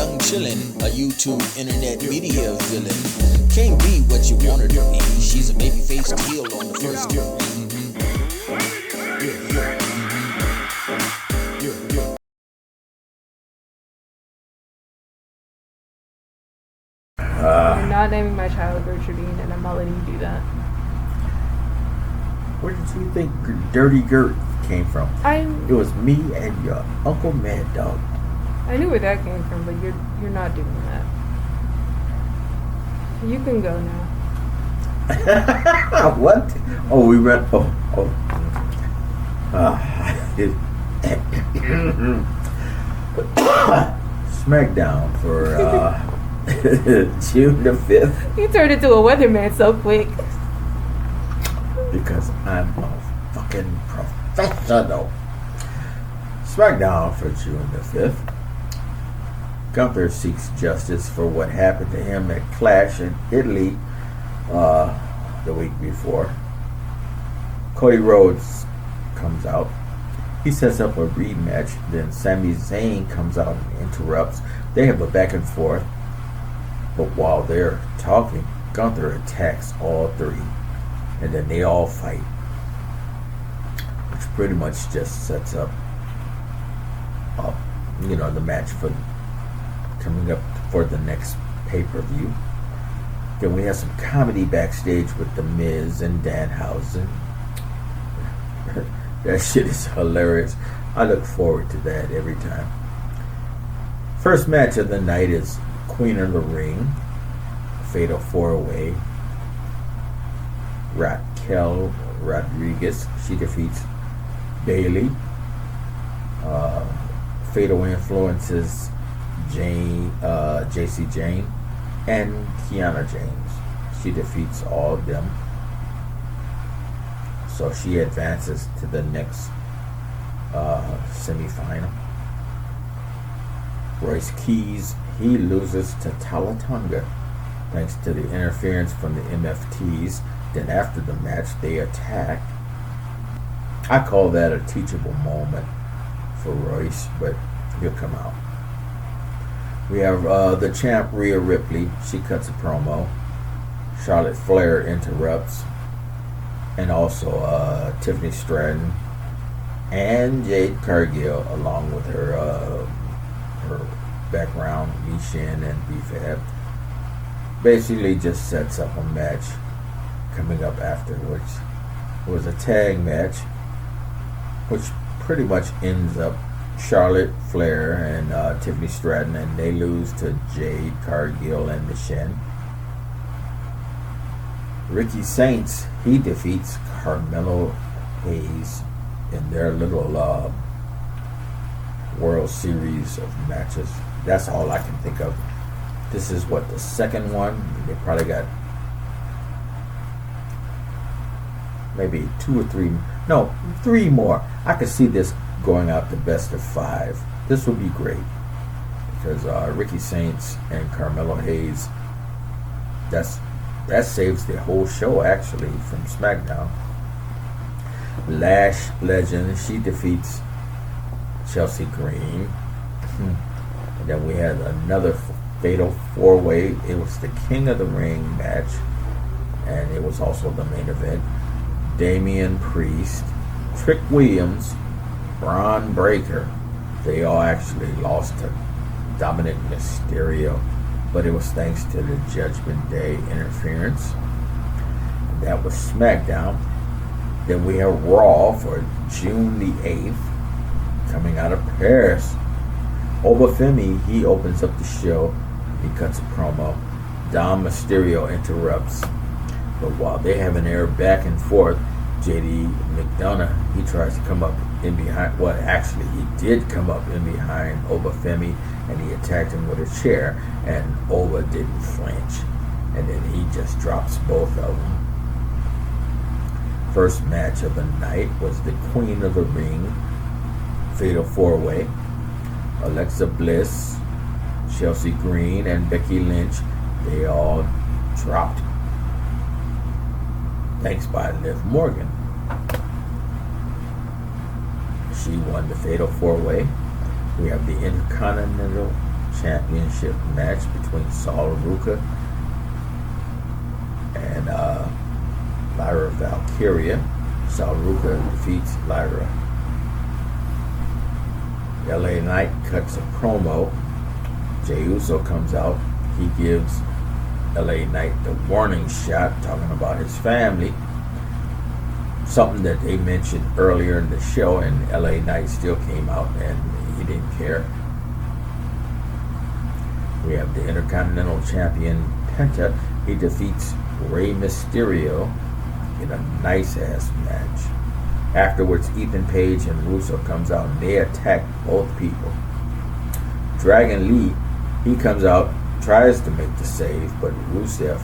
young chillin', a YouTube internet media villain. Can't be what you want her to be. She's a baby-faced heel on the first degree. You're not naming my child Gertrude, and I'm not letting you do that. Where did you think Dirty Gert came from? It was me and your Uncle Mad Dog. I knew where that came from, but you're not doing that. You can go now. What? Oh, we ran. Smackdown for June the 5th. You turned into a weatherman so quick. Because I'm a fucking professional. Smackdown for June the 5th. Gunther seeks justice for what happened to him at Clash in Italy the week before. Cody Rhodes comes out. He sets up a rematch. Then Sami Zayn comes out and interrupts. They have a back and forth. But while they're talking, Gunther attacks all three. And then they all fight. Which pretty much just sets up the match for coming up for the next pay-per-view. Then we have some comedy backstage with The Miz and Danhausen. That shit is hilarious. I look forward to that every time. First match of the night is Queen of the Ring, Fatal 4-Way. Raquel Rodriguez, she defeats Bayley. Fatal influences JC Jane and Kiana James. She defeats all of them. So she advances to the next semifinal. Royce Keys, he loses to Talatonga thanks to the interference from the MFTs. Then after the match, they attack. I call that a teachable moment for Royce, but he'll come out. We have the champ Rhea Ripley. She cuts a promo. Charlotte Flair interrupts. And also Tiffany Stratton and Jade Cargill, along with her background, Mishin and B-Fab. Basically just sets up a match coming up after, which was a tag match, which pretty much ends up Charlotte Flair and Tiffany Stratton, and they lose to Jade Cargill and Mishin. Ricky Saints, he defeats Carmelo Hayes in their little World Series of matches. That's all I can think of. This is what, the second one? They probably got maybe 2 or 3. No, 3 more. I could see this going out the best of 5. This would be great because Ricky Saints and Carmelo Hayes, that saves the whole show actually from SmackDown. Lash Legend, she defeats Chelsea Green. And then we had another Fatal 4-Way. It was the King of the Ring match, and it was also the main event. Damian Priest, Trick Williams, Braun Breaker, they all actually lost to Dominic Mysterio, but it was thanks to the Judgment Day interference. And that was SmackDown. Then we have Raw for June the 8th, coming out of Paris. Obafemi, he opens up the show. He cuts a promo. Dom Mysterio interrupts. But while they have an air back and forth, JD McDonough, he tries to come up in behind. Well, actually, he did come up in behind Obafemi, and he attacked him with a chair, and Oba didn't flinch. And then he just drops both of them. First match of the night was the Queen of the Ring Fatal 4-Way. Alexa Bliss, Chelsea Green, and Becky Lynch, they all dropped. Thanks by Liv Morgan. She won the Fatal 4-Way. We have the Championship match between Saul Ruka and Lyra Valkyria. Saul Ruka defeats Lyra. LA Knight cuts a promo. Jey Uso comes out. He gives LA Knight the warning shot, talking about his family. Something that they mentioned earlier in the show, and LA Knight still came out and he didn't care. We have the Intercontinental Champion Penta. He defeats Rey Mysterio in a nice ass match. Afterwards, Ethan Page and Russo comes out and they attack both people. Dragon Lee, he comes out, tries to make the save, but Rusev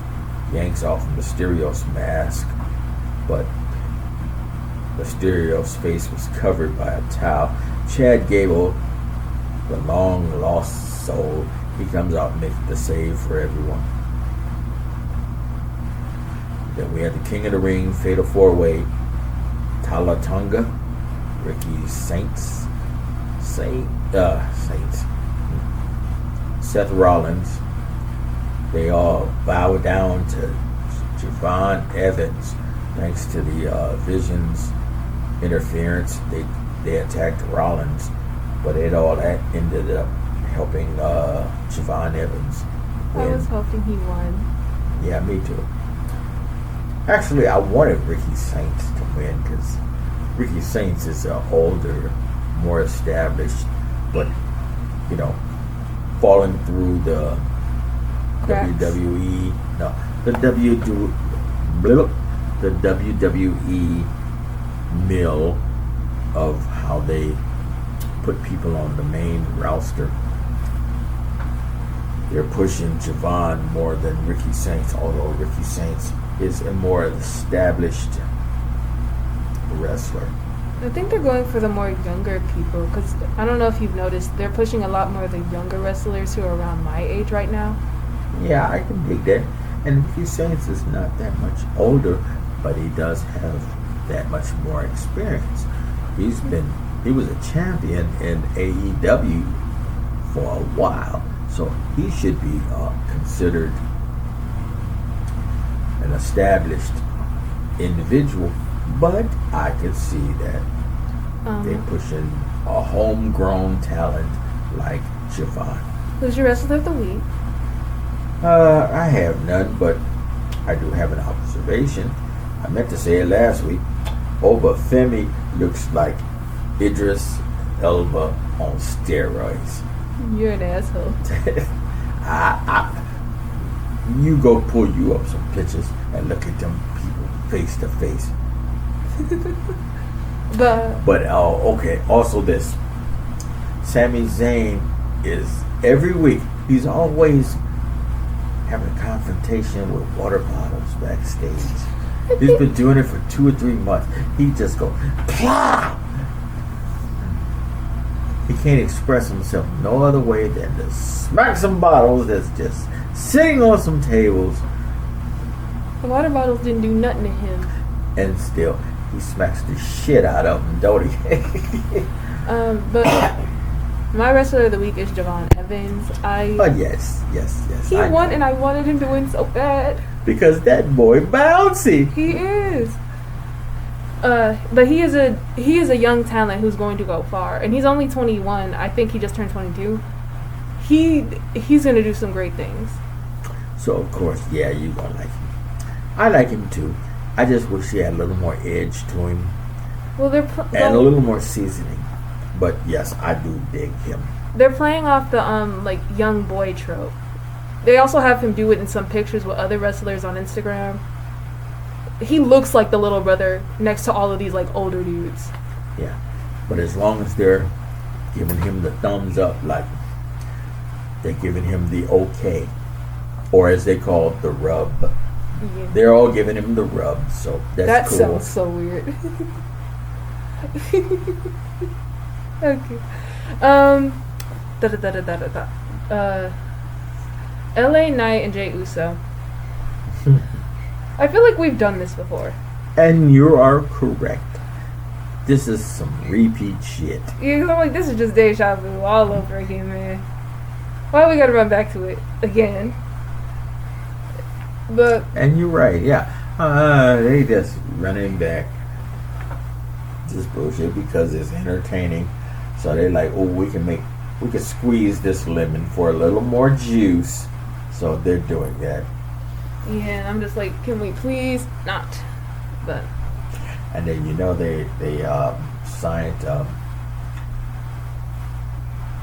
yanks off Mysterio's mask, but Mysterio's face was covered by a towel. Chad Gable, the long lost soul, he comes out and makes the save for everyone. Then we had the King of the Ring Fatal 4-Way, Talatonga, Ricky Saints, Seth Rollins. They all bow down to Javon Evans thanks to the Vision's interference. They attacked Rollins, but it all ended up helping Javon Evans win. I was hoping he won. Yeah, me too. Actually, I wanted Ricky Saints to win because Ricky Saints is older, more established, but falling through the Cracks. WWE, the WWE mill of how they put people on the main roster. They're pushing Javon more than Ricky Saints, although Ricky Saints is a more established wrestler. I think they're going for the more younger people because I don't know if you've noticed, they're pushing a lot more of the younger wrestlers who are around my age right now. Yeah, I can dig that. And Ricky Saints is not that much older, but he does have that much more experience. He was a champion in AEW for a while, so he should be considered an established individual. But I could see that they're pushing a homegrown talent like Javon. Who's your wrestler of the week? I have none, but I do have an observation. I meant to say it last week. Obafemi looks like Idris Elba on steroids. You're an asshole. You go pull you up some pictures and look at them people face to face. But okay. Also, this Sami Zayn is every week. He's always having a confrontation with water bottles backstage. He's been doing it for 2 or 3 months. He just goes, plow! He can't express himself no other way than to smack some bottles that's just sitting on some tables. The water bottles didn't do nothing to him. And still, he smacks the shit out of them, don't he? But my wrestler of the week is Javon Evans. Yes. He won, and I wanted him to win so bad. Because that boy bouncy. He is. But he is a young talent who's going to go far, and he's only 21. I think he just turned 22. He's going to do some great things. So of course, yeah, you gonna like him. I like him too. I just wish he had a little more edge to him. Well, and a little more seasoning. But yes, I do dig him. They're playing off the like young boy trope. They also have him do it in some pictures with other wrestlers on Instagram. He looks like the little brother next to all of these like older dudes. Yeah, but as long as they're giving him the thumbs up, like they're giving him the okay, or as they call it, the rub. Yeah. They're all giving him the rub, so that's cool. That sounds so weird. Okay. LA Knight and Jey Uso. I feel like we've done this before. And you are correct. This is some repeat shit. Yeah, 'cause I'm like, this is just deja vu all over again, man. Why we gotta run back to it again? But And you're right, yeah. They just running back this bullshit because it's entertaining. So they're like, oh, we can squeeze this lemon for a little more juice. So they're doing that. yeah, and I'm just like, can we please not? But And then they signed. I'm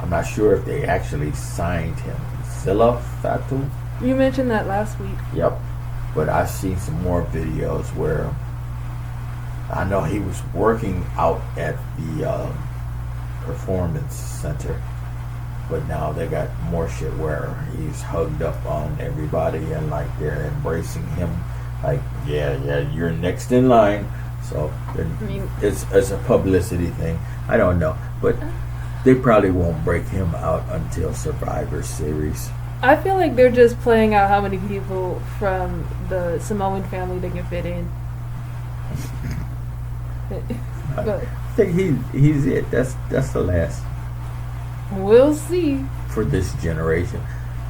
not sure if they actually signed him. Zilla Fatu. you mentioned that last week. Yep. But I've seen some more videos where I know he was working out at the performance center, but now they got more shit where he's hugged up on everybody and like they're embracing him, like yeah, you're next in line. So it's a publicity thing. I don't know, but they probably won't break him out until Survivor Series. I feel like they're just playing out how many people from the Samoan family they can fit in. But I think he's it. That's the last we'll see. for this generation.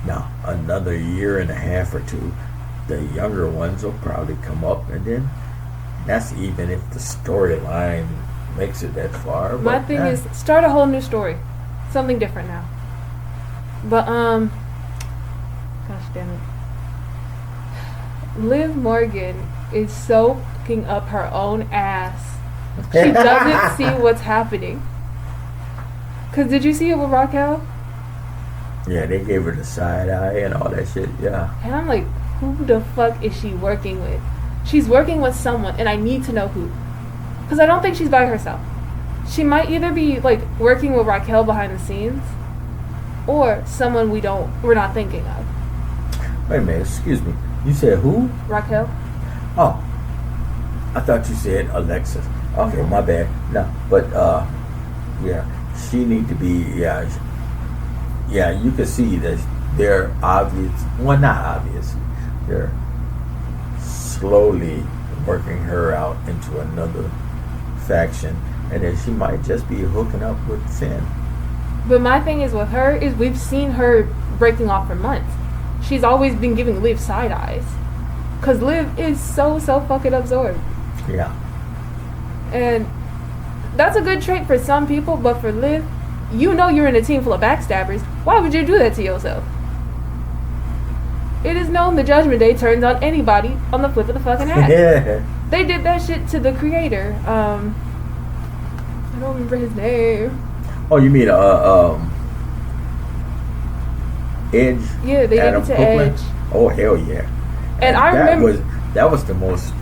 Now another year and a half or two, the younger ones will probably come up, and then that's even if the storyline makes it that far. My thing is start a whole new story, something different now. But gosh damn it, Liv Morgan is so fucking up her own ass. She doesn't see what's happening. Cause did you see it with Raquel? Yeah, they gave her the side eye and all that shit. Yeah. And I'm like, who the fuck is she working with? She's working with someone, and I need to know who. Because I don't think she's by herself. She might either be like working with Raquel behind the scenes, or someone we're not thinking of. Wait a minute, excuse me. You said who? Raquel? Oh, I thought you said Alexis. Okay, my bad. No, but yeah, she need to be. Yeah, you can see that they're obvious. Well, not obvious. They're slowly working her out into another faction, and then she might just be hooking up with Finn. But my thing is with her is we've seen her breaking off for months. She's always been giving Liv side eyes. Because Liv is so fucking absorbed. Yeah. And that's a good trait for some people, but for Liv, you know you're in a team full of backstabbers. Why would you do that to yourself? It is known the Judgment Day turns on anybody on the flip of the fucking hat. Yeah. They did that shit to the creator. I don't remember his name. Oh, you mean Edge? Yeah, they Adam did it to Copeland? Edge. Oh, hell yeah. And I remember that was the most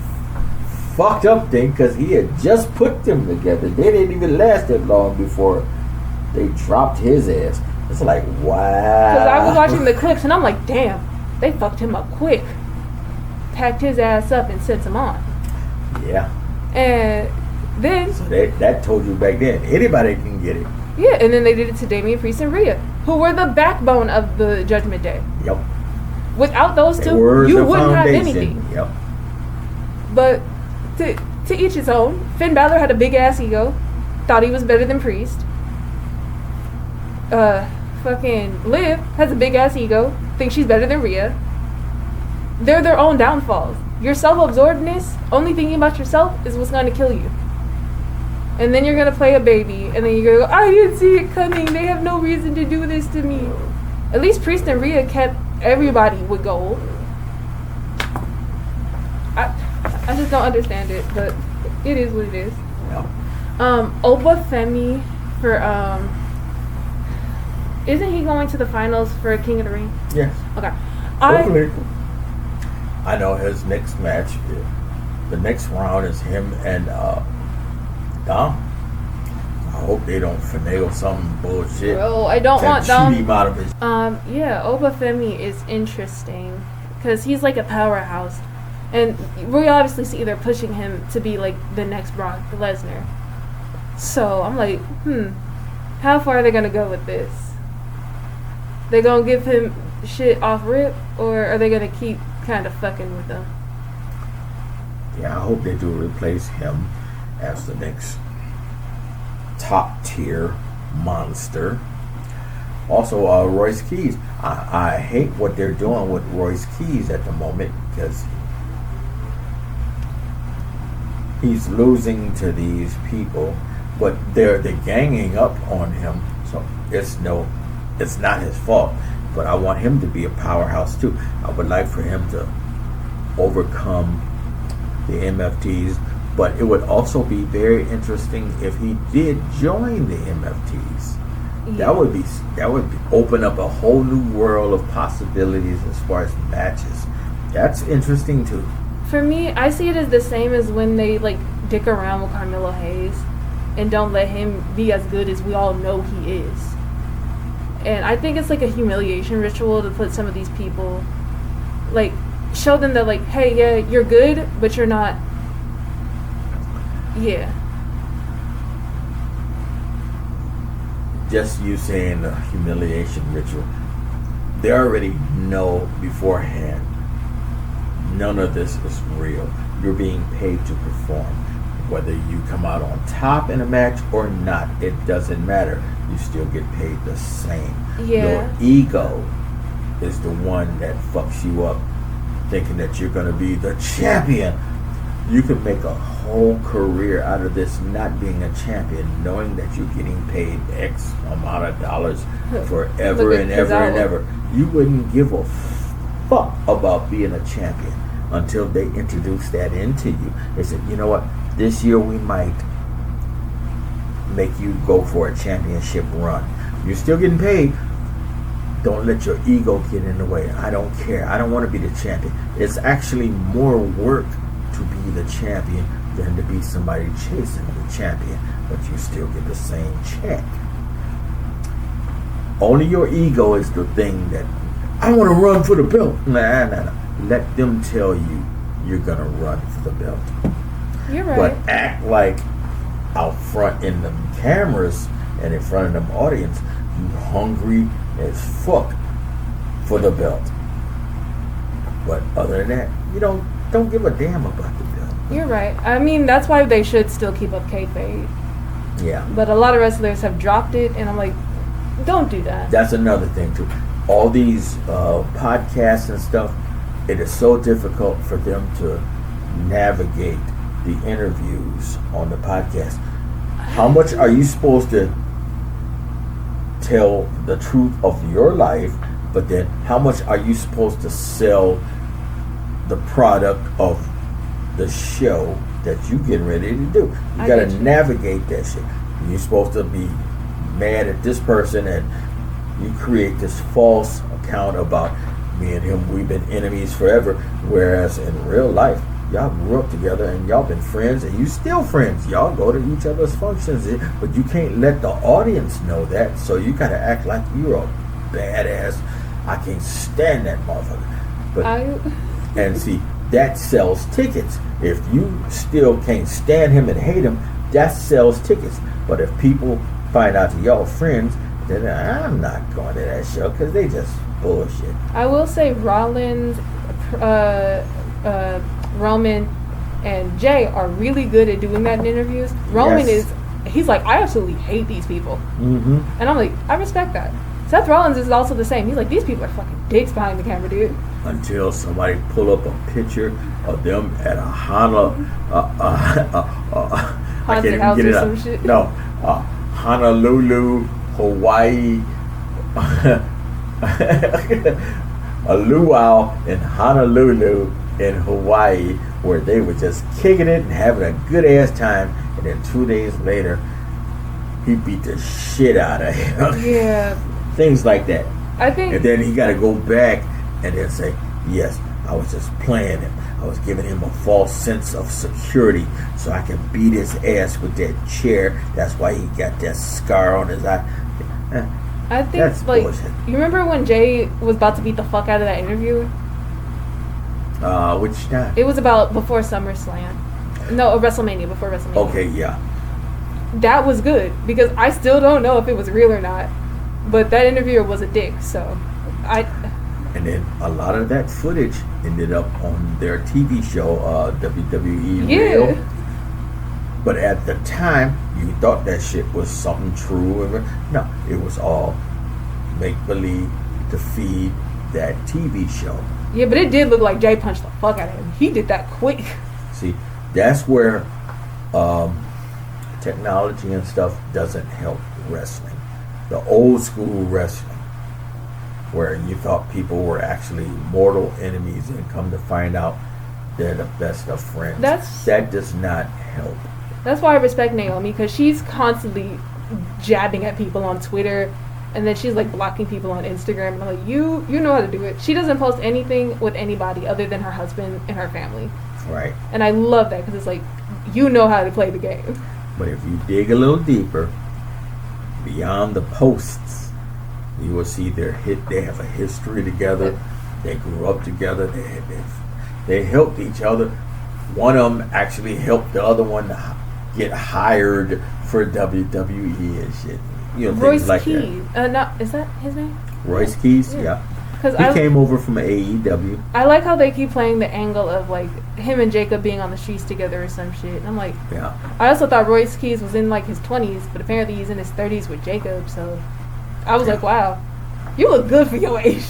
fucked up thing because he had just put them together. They didn't even last that long before they dropped his ass. It's like, wow. because I was watching the clips and I'm like, damn, they fucked him up quick. Packed his ass up and sent him on. Yeah. And then So that told you back then anybody can get it. yeah, and then they did it to Damian Priest and Rhea, who were the backbone of the Judgment Day. Yep. Without those They two, were you the wouldn't have foundation. anything. Yep. But to each his own. Finn Balor had a big ass ego, thought he was better than Priest. Fucking Liv has a big ass ego, thinks she's better than Rhea. They're their own downfalls. Your self-absorbedness, only thinking about yourself, is what's going to kill you. And then you're going to play a baby, and then you're going to go, I didn't see it coming. They have no reason to do this to me. At least Priest and Rhea kept everybody with gold. I just don't understand it, but it is what it is. Yep. Oba Femi for isn't he going to the finals for King of the Ring? Yes. Okay. Hopefully. I know his next match, the next round is him and Dom. I hope they don't finagle some bullshit. Bro, I don't want cheat Dom. him out of his. Yeah, Oba Femi is interesting because he's like a powerhouse, and we obviously see they're pushing him to be like the next Brock Lesnar. So I'm like, how far are they gonna go with this? They gonna give him shit off rip, or are they gonna keep kind of fucking with them? Yeah, I hope they do replace him as the next top tier monster. Also, Royce Keys. I hate what they're doing with Royce Keys at the moment because he's losing to these people, but they're ganging up on him. So it's not his fault. But I want him to be a powerhouse too. I would like for him to overcome the MFTs, but it would also be very interesting if he did join the MFTs. Yeah. That would open up a whole new world of possibilities as far as matches. That's interesting too. For me, I see it as the same as when they like dick around with Carmelo Hayes and don't let him be as good as we all know he is. And I think it's like a humiliation ritual to put some of these people, like, show them that, like, hey, yeah, you're good, but you're not. Yeah. Just you saying the humiliation ritual, they already know beforehand none of this is real. You're being paid to perform. Whether you come out on top in a match or not, it doesn't matter. You still get paid the same. Yeah. Your ego is the one that fucks you up, thinking that you're going to be the champion. You could make a whole career out of this not being a champion, knowing that you're getting paid X amount of dollars forever and ever and ever. You wouldn't give a fuck about being a champion until they introduce that into you. They said, you know what, this year we might make you go for a championship run. You're still getting paid. Don't let your ego get in the way. I don't care. I don't want to be the champion. It's actually more work to be the champion than to be somebody chasing the champion, but you still get the same check. Only your ego is the thing that, I want to run for the belt. Nah. Let them tell you you're going to run for the belt. You're right. But act like out front in the cameras and in front of them audience, you hungry as fuck for the belt. But other than that, you don't give a damn about the belt. You're right. I mean, that's why they should still keep up kayfabe. Yeah. But a lot of wrestlers have dropped it, and I'm like, don't do that. That's another thing too. All these podcasts and stuff, it is so difficult for them to navigate the interviews on the podcast. How much are you supposed to tell the truth of your life, but then how much are you supposed to sell the product of the show that you getting ready to do? You got to navigate that shit. You're supposed to be mad at this person, and you create this false account about me and him, we've been enemies forever, whereas in real life y'all grew up together and y'all been friends and you still friends. Y'all go to each other's functions, but you can't let the audience know that, so you gotta act like you're a badass. I can't stand that motherfucker. But and see, that sells tickets. If you still can't stand him and hate him, that sells tickets. But if people find out that y'all friends, then I'm not going to that show because they just bullshit. I will say Rollins, Roman, and Jay are really good at doing that in interviews. Roman he's like, I absolutely hate these people. Mm-hmm. And I'm like, I respect that. Seth Rollins is also the same. He's like, these people are fucking dicks behind the camera, dude. Until somebody pull up a picture of them at a I can't even get it out. Shit. No, Honolulu, Hawaii, a luau in Honolulu in Hawaii, where they were just kicking it and having a good ass time, and then 2 days later he beat the shit out of him. Yeah. Things like that. I think. And then he got to go back and then say, yes, I was just playing him. I was giving him a false sense of security so I could beat his ass with that chair. That's why he got that scar on his eye. I think, that's like, bullshit. You remember when Jay was about to beat the fuck out of that interview? Which time? It was about before SummerSlam. No, WrestleMania, before WrestleMania. Okay, yeah. That was good, because I still don't know if it was real or not. But that interviewer was a dick, so And then a lot of that footage ended up on their TV show, WWE Real. But at the time, you thought that shit was something true. No, it was all make believe to feed that TV show. Yeah, but it did look like Jay punched the fuck out of him. He did that quick. See, that's where technology and stuff doesn't help wrestling. The old school wrestling, where you thought people were actually mortal enemies, and come to find out they're the best of friends. That does not help. That's why I respect Naomi, because she's constantly jabbing at people on Twitter, and then she's like blocking people on Instagram. And I'm like, you know how to do it. She doesn't post anything with anybody other than her husband and her family. Right. And I love that, because it's like, you know how to play the game. But if you dig a little deeper, beyond the posts, you will see they have a history together. They grew up together. They helped each other. One of them actually helped the other one get hired for WWE and shit. You know, Royce things like Keys. No, is that his name? Royce Keys, yeah. He came over from AEW. I like how they keep playing the angle of like him and Jacob being on the streets together or some shit. And I'm like, yeah. I also thought Royce Keys was in like his 20s, but apparently he's in his 30s with Jacob. So I was like, wow, you look good for your age.